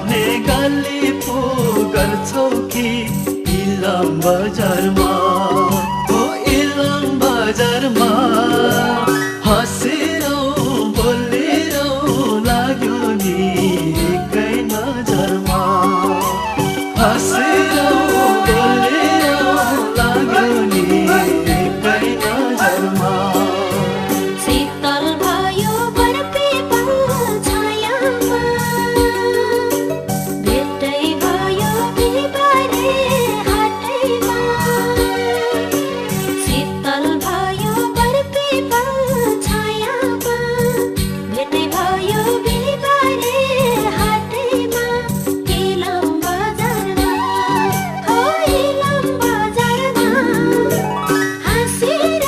भने गाली पो गर्छौ कि इलाम बजारमा ओ इलाम बजारमा हाँसेर बोलेर लाग्यो नि एकै नजरमा हाँसेर बोलेर लाग्यो नि एकै नजरमा शीतल भयो बरपेपल छायामा भेटै भयो बिहिबारे हाटैमा शीतल भयो बरपेपल छायामा भेटै भयो बिहिबारे हाटैमा इलाम बजारमा हो इलाम बजारमा हाँसेर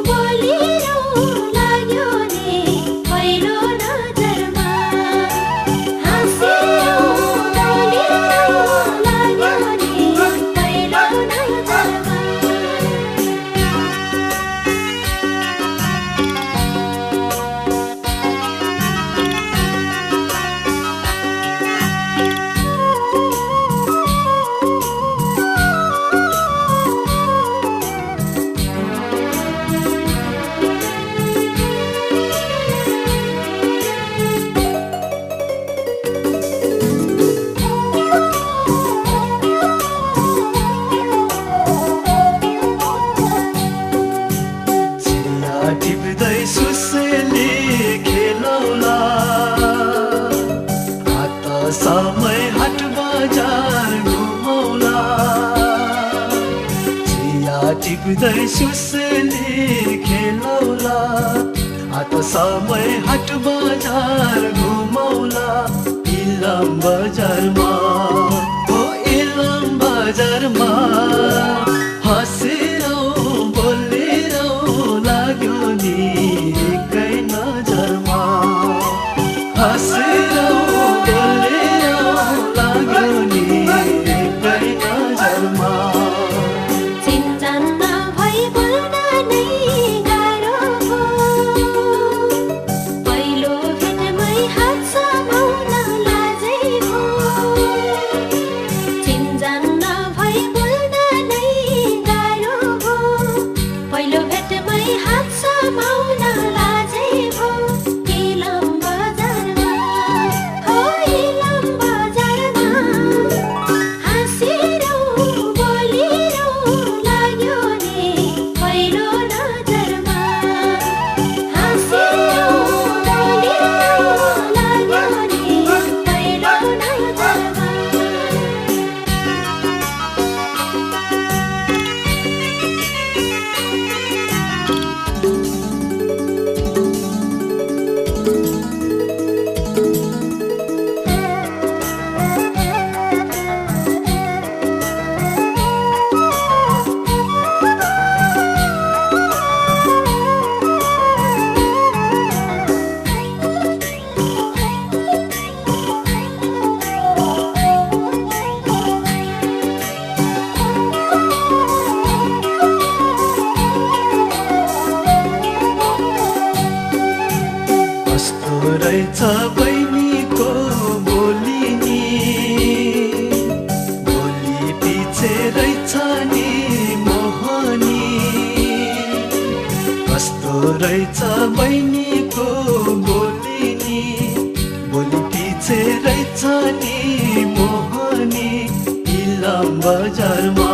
बोलेर लाग्यो नि पहिलो नजरमा हाँसेर बोलेर लाग्यो नि पहिलो नजरमा चिया टिप्दै सुसेली खेलौला हात समय हाट बजार घुमौला चिया टिप्दै सुसेली खेलौला हात समय हाट बजार घुमौला इलाम बजारमा ओ इलाम बजारमा हाँसेर बोलेर लाग्यो नि एकै नजरमा हाँसेर बोलेर लाग्यो नि एकै नजरमा चिन्जान नभई बोल्न नै गाह्रो हो पहिलो भेटमै हात समाउन लाजै हो चिन्जान नभई बोल्न नै गाह्रो हो पहिलो भेटमै हात समाउन लाजै हो इलाम बजारमा हो इलाम बजारमा हाँसेर बोलेर लाग्यो नि पहिलो नजरमा हाँसेर बोलेर लाग्यो नि पहिलो नजरमा कस्तो रहेछ बहिनीको बोली नि बोली पछि रहेछ नि मोहनी कस्तो रहेछ बहिनीको बोली नि बोली पछि रहेछ नि मोहनी इलाम बजारमा